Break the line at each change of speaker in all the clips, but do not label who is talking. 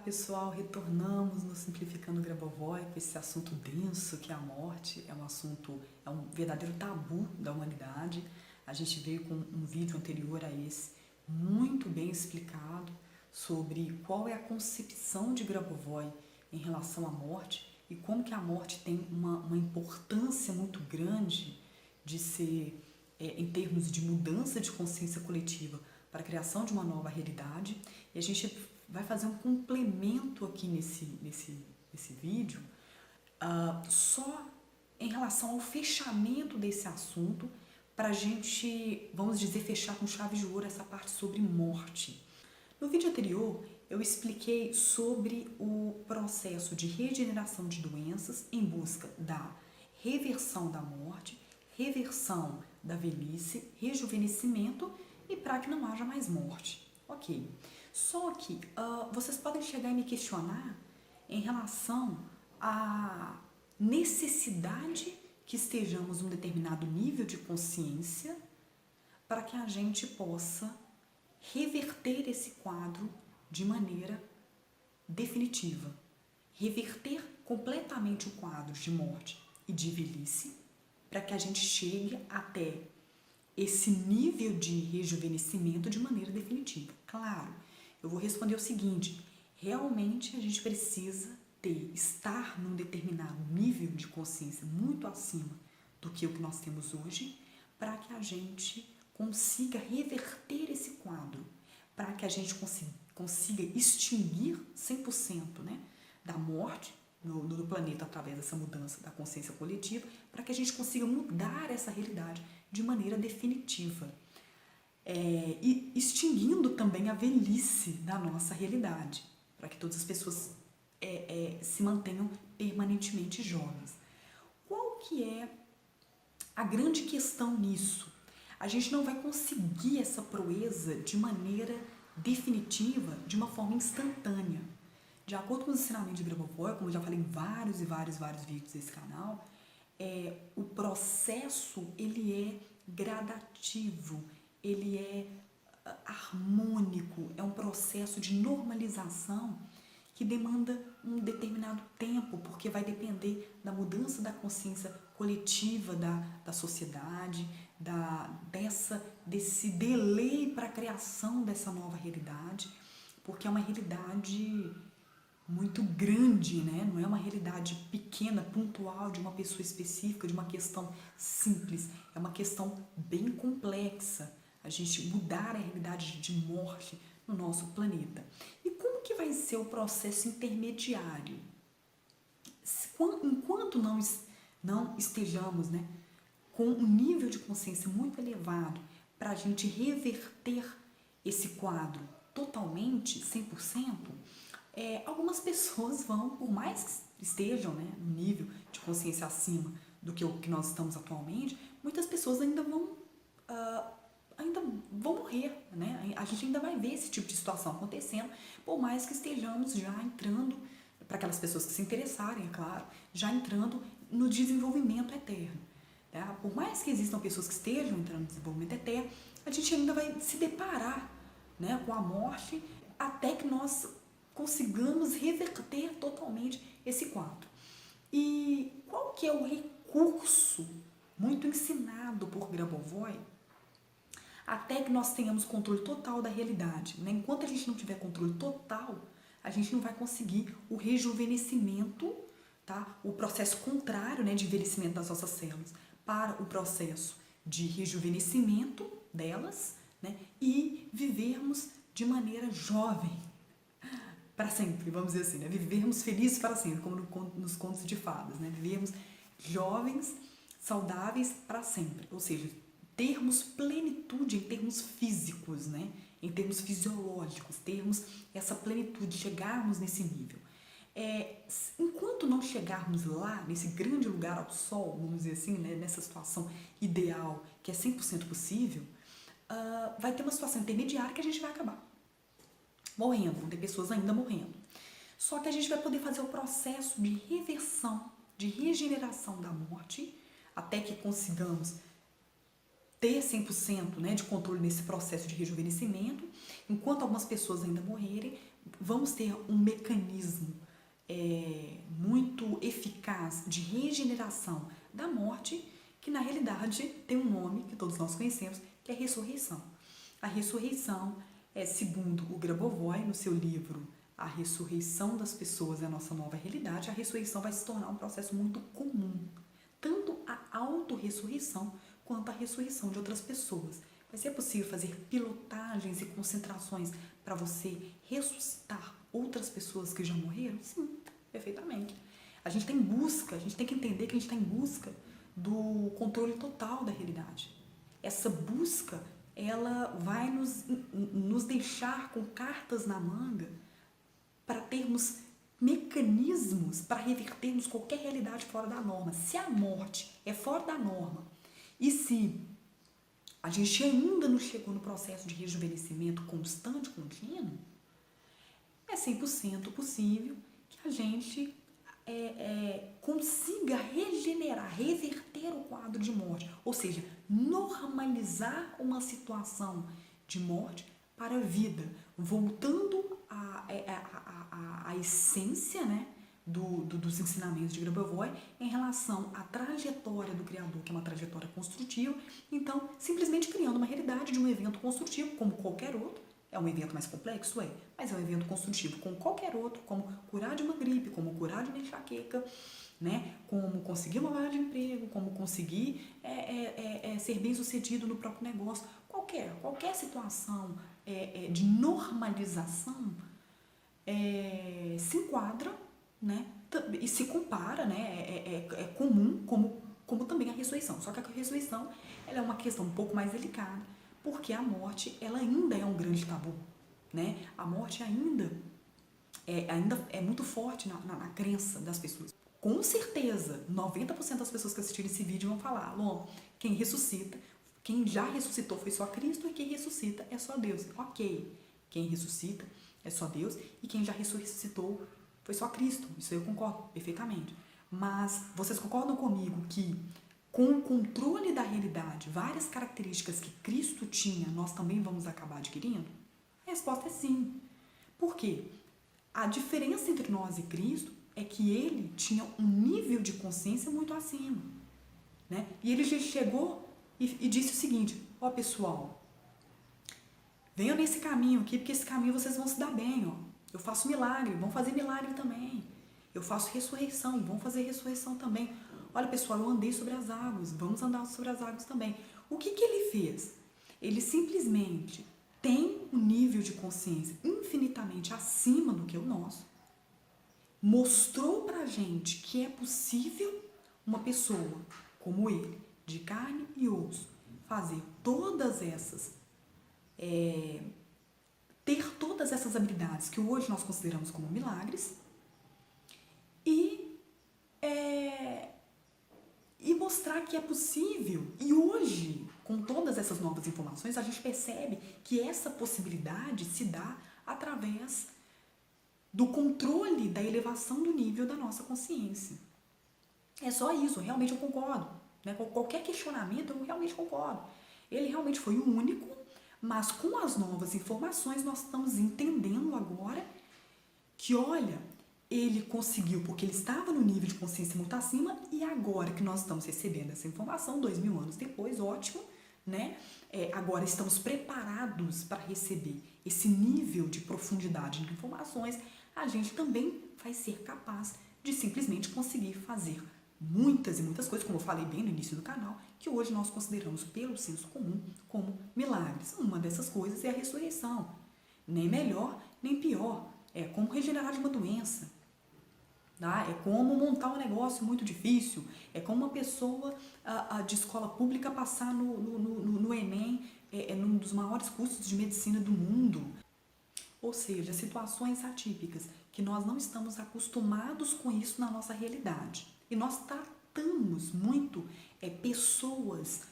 pessoal, retornamos no Simplificando Grabovoi com esse assunto denso que é a morte. É um verdadeiro tabu da humanidade. A gente veio com um vídeo anterior a esse, muito bem explicado sobre qual é a concepção de Grabovoi em relação à morte e como que a morte tem uma importância muito grande de ser, em termos de mudança de consciência coletiva para a criação de uma nova realidade. E a gente vai fazer um complemento aqui nesse vídeo, só em relação ao fechamento desse assunto, para a gente, vamos dizer, fechar com chave de ouro essa parte sobre morte. No vídeo anterior, eu expliquei sobre o processo de regeneração de doenças em busca da reversão da morte, reversão da velhice, rejuvenescimento e para que não haja mais morte. Ok. Só que vocês podem chegar e me questionar em relação à necessidade que estejamos num determinado nível de consciência para que a gente possa reverter esse quadro de maneira definitiva. Reverter completamente o quadro de morte e de velhice para que a gente chegue até esse nível de rejuvenescimento de maneira definitiva. Claro, eu vou responder o seguinte: realmente a gente precisa estar num determinado nível de consciência muito acima do que o que nós temos hoje para que a gente consiga reverter esse quadro, para que a gente consiga extinguir 100%, né, da morte no planeta através dessa mudança da consciência coletiva, para que a gente consiga mudar essa realidade de maneira definitiva, e extinguindo também a velhice da nossa realidade, para que todas as pessoas se mantenham permanentemente jovens. Qual que é a grande questão nisso? A gente não vai conseguir essa proeza de maneira definitiva, de uma forma instantânea. De acordo com os ensinamentos de Grabovoi, como eu já falei em vários vídeos desse canal, o processo ele é gradativo, ele é harmônico, é um processo de normalização que demanda um determinado tempo, porque vai depender da mudança da consciência coletiva da sociedade, desse delay para a criação dessa nova realidade, porque é uma realidade muito grande, né? Não é uma realidade pequena, pontual, de uma pessoa específica, de uma questão simples. É uma questão bem complexa, a gente mudar a realidade de morte no nosso planeta. E como que vai ser o processo intermediário? Enquanto não estejamos, né, com um nível de consciência muito elevado para a gente reverter esse quadro totalmente, 100%, algumas pessoas vão, por mais que estejam, né, no nível de consciência acima do que o que nós estamos atualmente, muitas pessoas ainda vão morrer, né? A gente ainda vai ver esse tipo de situação acontecendo, por mais que estejamos já entrando, para aquelas pessoas que se interessarem, é claro, já entrando no desenvolvimento eterno. Tá? Por mais que existam pessoas que estejam entrando no desenvolvimento eterno, a gente ainda vai se deparar, né, com a morte até que nós consigamos reverter totalmente esse quadro. E qual que é o recurso muito ensinado por Grabovoi até que nós tenhamos controle total da realidade, né? Enquanto a gente não tiver controle total, a gente não vai conseguir o rejuvenescimento, tá? O processo contrário, né, de envelhecimento das nossas células para o processo de rejuvenescimento delas, né, e vivermos de maneira jovem para sempre, vamos dizer assim, né? Vivermos felizes para sempre, como nos contos de fadas, né? Vivermos jovens, saudáveis para sempre, ou seja, termos plenitude em termos físicos, né? Em termos fisiológicos, termos essa plenitude, chegarmos nesse nível. Enquanto não chegarmos lá, nesse grande lugar ao sol, vamos dizer assim, né? Nessa situação ideal, que é 100% possível, vai ter uma situação intermediária que a gente vai acabar morrendo, vão ter pessoas ainda morrendo. Só que a gente vai poder fazer o processo de reversão, de regeneração da morte, até que consigamos ter 100%, né, de controle nesse processo de rejuvenescimento, enquanto algumas pessoas ainda vamos ter um mecanismo muito eficaz de regeneração da morte, que na realidade tem um nome que todos nós conhecemos, que é ressurreição. A ressurreição é, segundo o Grabovoi, no seu livro A Ressurreição das Pessoas é a Nossa Nova Realidade, a ressurreição vai se tornar um processo muito comum, tanto a autorressurreição quanto a ressurreição de outras pessoas. Vai ser possível fazer pilotagens e concentrações para você ressuscitar outras pessoas que já morreram? Sim, perfeitamente. A gente tem que entender que a gente está em busca do controle total da realidade. Essa busca, ela vai nos deixar com cartas na manga para termos mecanismos para revertermos qualquer realidade fora da norma. Se a morte é fora da norma e se a gente ainda não chegou no processo de rejuvenescimento constante, contínuo, é 100% possível que a gente consiga regenerar, reverter o quadro de morte, ou seja, normalizar uma situação de morte para a vida, voltando à essência, né, dos ensinamentos de Grabovoi em relação à trajetória do Criador, que é uma trajetória construtiva. Então, simplesmente criando uma realidade de um evento construtivo, como qualquer outro. É um evento mais complexo? É, mas é um evento construtivo como qualquer outro, como curar de uma gripe, como curar de uma enxaqueca, né? Como conseguir uma vaga de emprego, como conseguir ser bem sucedido no próprio negócio. Qualquer situação de normalização se enquadra, né? E se compara, né? É comum como também a ressurreição. Só que a ressurreição ela é uma questão um pouco mais delicada, porque a morte ela ainda é um grande tabu, né? A morte ainda é muito forte na crença das pessoas. Com certeza, 90% das pessoas que assistirem esse vídeo vão falar: Lô, quem ressuscita, quem já ressuscitou foi só Cristo e quem ressuscita é só Deus. Ok, quem ressuscita é só Deus e quem já ressuscitou foi só Cristo. Isso eu concordo perfeitamente. Mas vocês concordam comigo que com o controle da realidade, várias características que Cristo tinha, nós também vamos acabar adquirindo? A resposta é sim. Por quê? A diferença entre nós e Cristo é que ele tinha um nível de consciência muito acima, né? E ele já chegou e disse o seguinte: ó pessoal, venham nesse caminho aqui, porque esse caminho vocês vão se dar bem, ó. Eu faço milagre, vão fazer milagre também. Eu faço ressurreição, vão fazer ressurreição também. Olha pessoal, eu andei sobre as águas, vamos andar sobre as águas também. O que ele fez? Ele simplesmente tem um nível de consciência infinitamente acima do que o nosso, mostrou pra gente que é possível uma pessoa como ele, de carne e osso, fazer todas essas, ter todas essas habilidades que hoje nós consideramos como milagres e mostrar que é possível. E hoje, com todas essas novas informações, a gente percebe que essa possibilidade se dá através do controle da elevação do nível da nossa consciência. É só isso, realmente eu concordo. Né? Com qualquer questionamento, eu realmente concordo. Ele realmente foi o único, mas com as novas informações nós estamos entendendo agora que, olha, ele conseguiu porque ele estava no nível de consciência muito acima e agora que nós estamos recebendo essa informação, 2000 anos depois, ótimo, né? Agora estamos preparados para receber esse nível de profundidade de informações, a gente também vai ser capaz de simplesmente conseguir fazer muitas e muitas coisas, como eu falei bem no início do canal, que hoje nós consideramos pelo senso comum como milagres. Uma dessas coisas é a ressurreição. Nem melhor, nem pior. É como regenerar de uma doença. Tá? É como montar um negócio muito difícil. É como uma pessoa de escola pública passar no Enem, num dos maiores cursos de medicina do mundo. Ou seja, situações atípicas que nós não estamos acostumados com isso na nossa realidade. E nós tratamos muito pessoas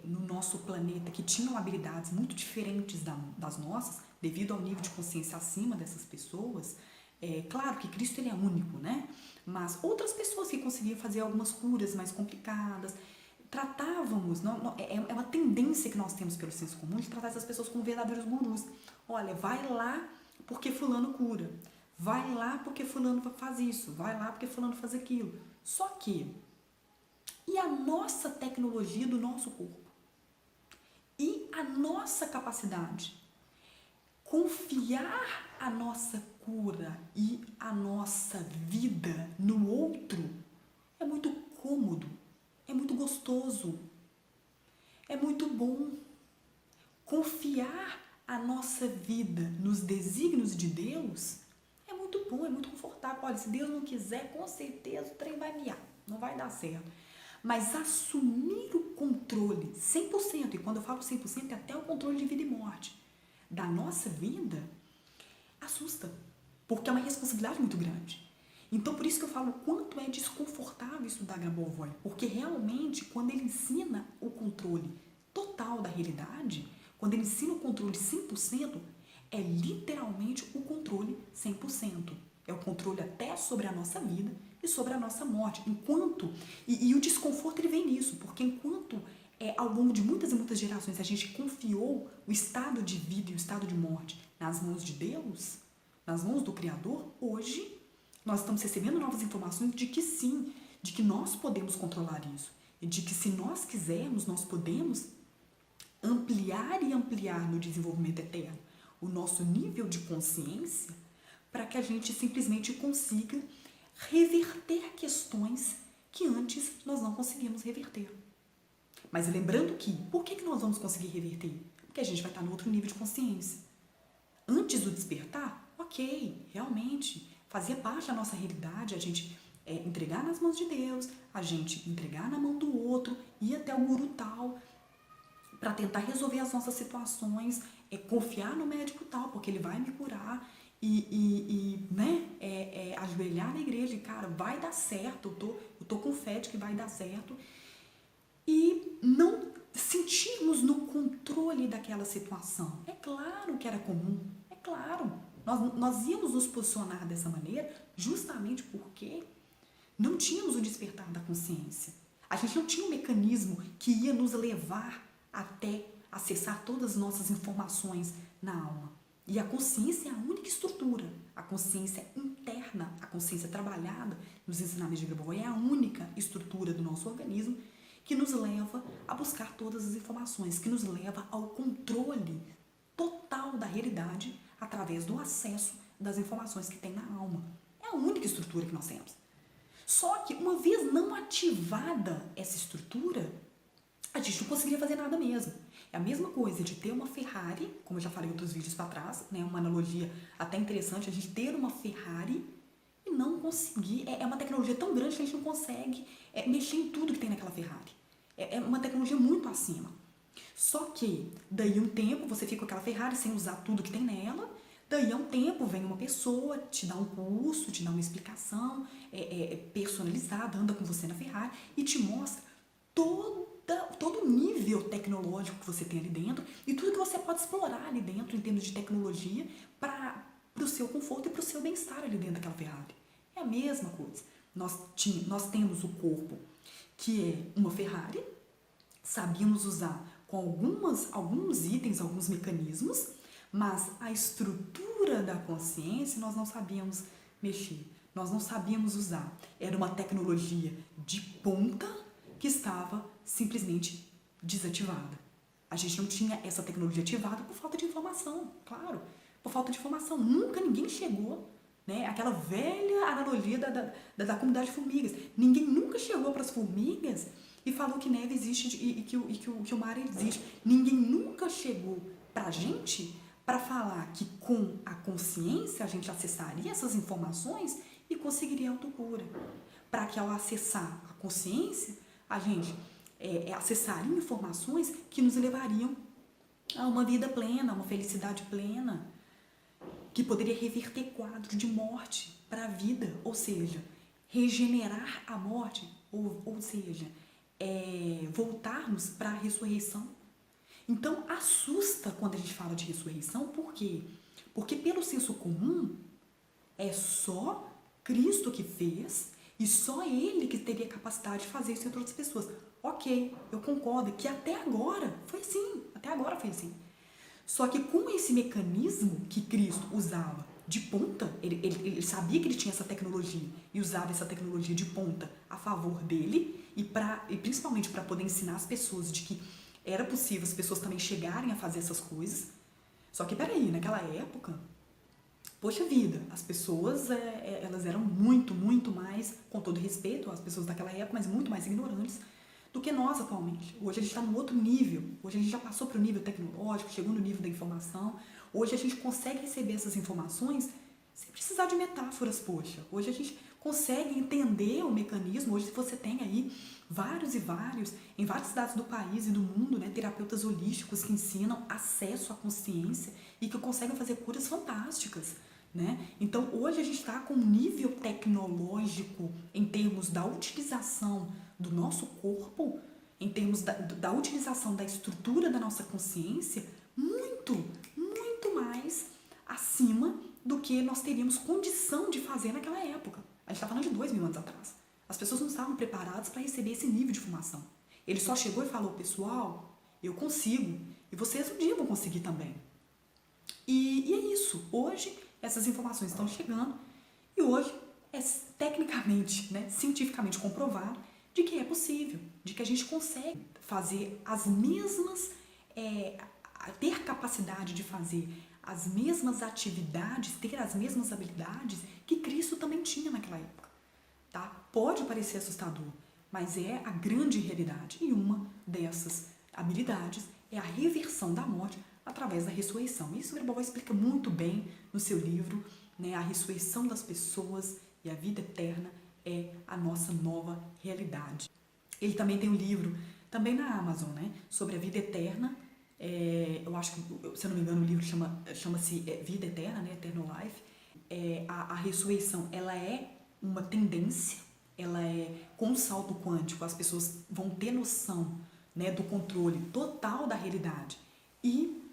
no nosso planeta que tinham habilidades muito diferentes das nossas, devido ao nível de consciência acima dessas pessoas. Claro que Cristo ele é único, né? Mas outras pessoas que conseguiam fazer algumas curas mais complicadas, tratávamos, é uma tendência que nós temos pelo senso comum de tratar essas pessoas como verdadeiros gurus. Olha, vai lá porque fulano cura. Vai lá porque fulano faz isso. Vai lá porque fulano faz aquilo. Só que, e a nossa tecnologia do nosso corpo? E a nossa capacidade? Confiar a nossa cura e a nossa vida no outro é muito cômodo, é muito gostoso, é muito bom. Confiar a nossa vida nos desígnios de Deus é muito bom, é muito confortável. Olha, se Deus não quiser, com certeza o trem vai miar, não vai dar certo. Mas assumir o controle 100%, e quando eu falo 100% é até o controle de vida e morte, da nossa vida, assusta, porque é uma responsabilidade muito grande. Então, por isso que eu falo o quanto é desconfortável estudar Grabovoi, porque realmente, quando ele ensina o controle total da realidade, quando ele ensina o controle 100%, é literalmente o controle 100%. É o controle até sobre a nossa vida e sobre a nossa morte. Enquanto, e o desconforto ele vem nisso, porque enquanto ao longo de muitas e muitas gerações a gente confiou o estado de vida e o estado de morte nas mãos de Deus, nas mãos do Criador, hoje nós estamos recebendo novas informações de que sim, de que nós podemos controlar isso. E de que se nós quisermos, nós podemos ampliar e ampliar no desenvolvimento eterno o nosso nível de consciência para que a gente simplesmente consiga reverter questões que antes nós não conseguimos reverter. Mas lembrando que, por que nós vamos conseguir reverter? Porque a gente vai estar no outro nível de consciência. Antes do despertar, ok, realmente, fazia parte da nossa realidade a gente entregar nas mãos de Deus, a gente entregar na mão do outro, ir até o guru tal, para tentar resolver as nossas situações, confiar no médico tal, porque ele vai me curar, ajoelhar na igreja e, cara, vai dar certo, eu tô com fé de que vai dar certo, e não sentirmos no controle daquela situação. É claro que era comum, é claro. Nós íamos nos posicionar dessa maneira justamente porque não tínhamos o despertar da consciência. A gente não tinha um mecanismo que ia nos levar até acessar todas as nossas informações na alma. E a consciência é a única estrutura. A consciência interna, a consciência trabalhada nos ensinamentos de Grabovoi é a única estrutura do nosso organismo que nos leva a buscar todas as informações, que nos leva ao controle total da realidade através do acesso das informações que tem na alma. É a única estrutura que nós temos. Só que, uma vez não ativada essa estrutura, a gente não conseguiria fazer nada mesmo. É a mesma coisa de ter uma Ferrari, como eu já falei em outros vídeos para trás, né, uma analogia até interessante, a gente ter uma Ferrari e não conseguir. É uma tecnologia tão grande que a gente não consegue mexer em tudo que tem naquela Ferrari. É uma tecnologia muito acima. Só que, daí um tempo, você fica com aquela Ferrari sem usar tudo que tem nela, daí a um tempo vem uma pessoa, te dá um curso, te dá uma explicação personalizada, anda com você na Ferrari e te mostra todo o nível tecnológico que você tem ali dentro e tudo que você pode explorar ali dentro em termos de tecnologia para o seu conforto e para o seu bem-estar ali dentro daquela Ferrari. É a mesma coisa. Nós temos o corpo que é uma Ferrari, sabíamos usar com alguns itens, alguns mecanismos, mas a estrutura da consciência nós não sabíamos mexer, nós não sabíamos usar. Era uma tecnologia de ponta que estava simplesmente desativada. A gente não tinha essa tecnologia ativada por falta de informação, claro, por falta de informação. Nunca ninguém chegou, né? Aquela velha analogia da comunidade de formigas. Ninguém nunca chegou para as formigas e falou que neve existe e que o mar existe. Ninguém nunca chegou para a gente para falar que com a consciência a gente acessaria essas informações e conseguiria a autocura. Para que ao acessar a consciência, a gente acessaria informações que nos levariam a uma vida plena, a uma felicidade plena, que poderia reverter quadro de morte para a vida, ou seja, regenerar a morte, ou seja, voltarmos para a ressurreição. Então, assusta quando a gente fala de ressurreição, por quê? Porque pelo senso comum, é só Cristo que fez e só Ele que teria capacidade de fazer isso entre outras pessoas. Ok, eu concordo que até agora foi assim, Só que com esse mecanismo que Cristo usava de ponta, ele sabia que ele tinha essa tecnologia e usava essa tecnologia de ponta a favor dele e principalmente para poder ensinar as pessoas de que era possível as pessoas também chegarem a fazer essas coisas. Só que peraí, naquela época, poxa vida, as pessoas elas eram muito, muito mais, com todo respeito às pessoas daquela época, mas muito mais ignorantes do que nós atualmente. Hoje a gente está num outro nível, hoje a gente já passou para o nível tecnológico, chegou no nível da informação, hoje a gente consegue receber essas informações sem precisar de metáforas, poxa. Hoje a gente consegue entender o mecanismo, hoje você tem aí vários e vários, em várias cidades do país e do mundo, né, terapeutas holísticos que ensinam acesso à consciência e que conseguem fazer curas fantásticas. Né? Então, hoje a gente está com um nível tecnológico em termos da utilização do nosso corpo, em termos da utilização da estrutura da nossa consciência, muito, muito mais acima do que nós teríamos condição de fazer naquela época. A gente está falando de 2000 anos atrás. As pessoas não estavam preparadas para receber esse nível de informação. Ele só chegou e falou, pessoal, eu consigo, e vocês um dia vão conseguir também. E é isso. Hoje, essas informações estão chegando e hoje é tecnicamente, né, cientificamente comprovado de que é possível, de que a gente consegue fazer as mesmas, ter capacidade de fazer as mesmas atividades, ter as mesmas habilidades que Cristo também tinha naquela época. Tá? Pode parecer assustador, mas é a grande realidade. E uma dessas habilidades é a reversão da morte através da ressurreição. Isso o Grabovoi explica muito bem no seu livro, né? A ressurreição das pessoas e a vida eterna é a nossa nova realidade. Ele também tem um livro, também na Amazon, né? Sobre a vida eterna. Eu acho que, se eu não me engano, o livro chama-se Vida Eterna, né? Eternal Life. A ressurreição, ela é uma tendência, ela é com um salto quântico, as pessoas vão ter noção, né, do controle total da realidade. E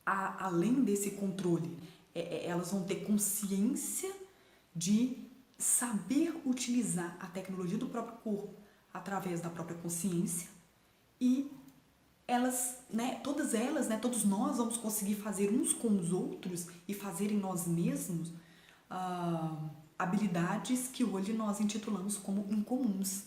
além desse controle, elas vão ter consciência de saber utilizar a tecnologia do próprio corpo através da própria consciência e elas, né, todas elas, né, todos nós vamos conseguir fazer uns com os outros e fazer em nós mesmos habilidades que hoje nós intitulamos como incomuns,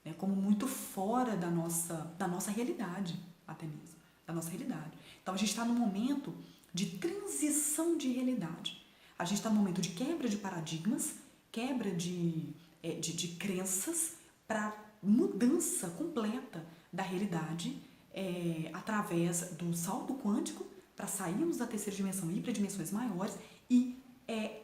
né, como muito fora da nossa realidade, até mesmo, da nossa realidade. Então a gente está num momento de transição de realidade. A gente está num momento de quebra de paradigmas, quebra de crenças para mudança completa da realidade através do salto quântico para sairmos da terceira dimensão e ir para dimensões maiores e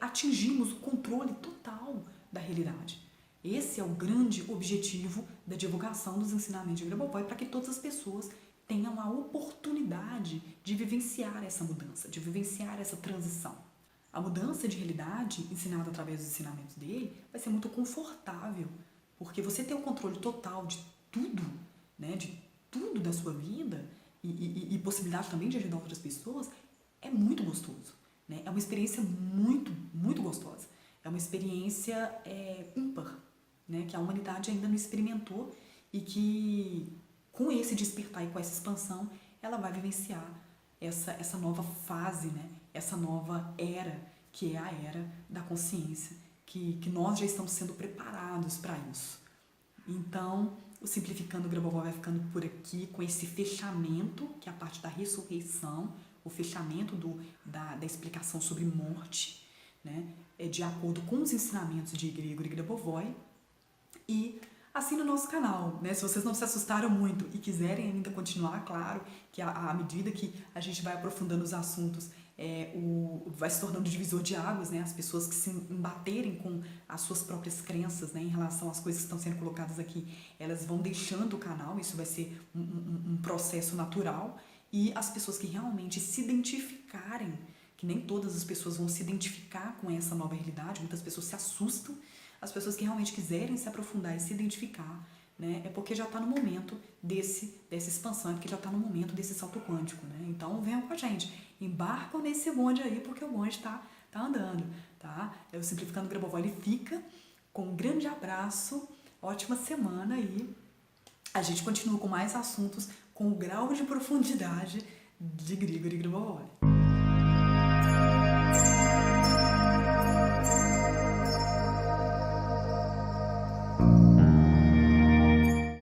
atingirmos o controle total da realidade. Esse é o grande objetivo da divulgação dos ensinamentos de Grabovoi, para que todas as pessoas tenham a oportunidade de vivenciar essa mudança, de vivenciar essa transição. A mudança de realidade, ensinada através dos ensinamentos dele, vai ser muito confortável, porque você ter o controle total de tudo, né, de tudo da sua vida e possibilidade também de ajudar outras pessoas, é muito gostoso. Né? É uma experiência muito, muito gostosa. É uma experiência ímpar, né, que a humanidade ainda não experimentou e que, com esse despertar e com essa expansão, ela vai vivenciar essa nova fase, né, essa nova era, que é a era da consciência, que nós já estamos sendo preparados para isso. Então, o Simplificando Grabovoi vai ficando por aqui com esse fechamento, que é a parte da ressurreição, o fechamento da explicação sobre morte, né, de acordo com os ensinamentos de Grigori Grabovoi. E assine o nosso canal, né? Se vocês não se assustaram muito e quiserem ainda continuar, claro que à medida que a gente vai aprofundando os assuntos, vai se tornando divisor de águas, né? As pessoas que se embaterem com as suas próprias crenças, né, em relação às coisas que estão sendo colocadas aqui, elas vão deixando o canal, isso vai ser um processo natural, e as pessoas que realmente se identificarem, que nem todas as pessoas vão se identificar com essa nova realidade, muitas pessoas se assustam, as pessoas que realmente quiserem se aprofundar e se identificar, né, é porque já está no momento dessa expansão, é porque já está no momento desse salto quântico, né? Então venham com a gente, embarcam nesse bonde aí, porque o bonde está andando, tá? O Simplificando Grabovoi, ele fica com um grande abraço, ótima semana e a gente continua com mais assuntos com o grau de profundidade de Grigori Grabovoi.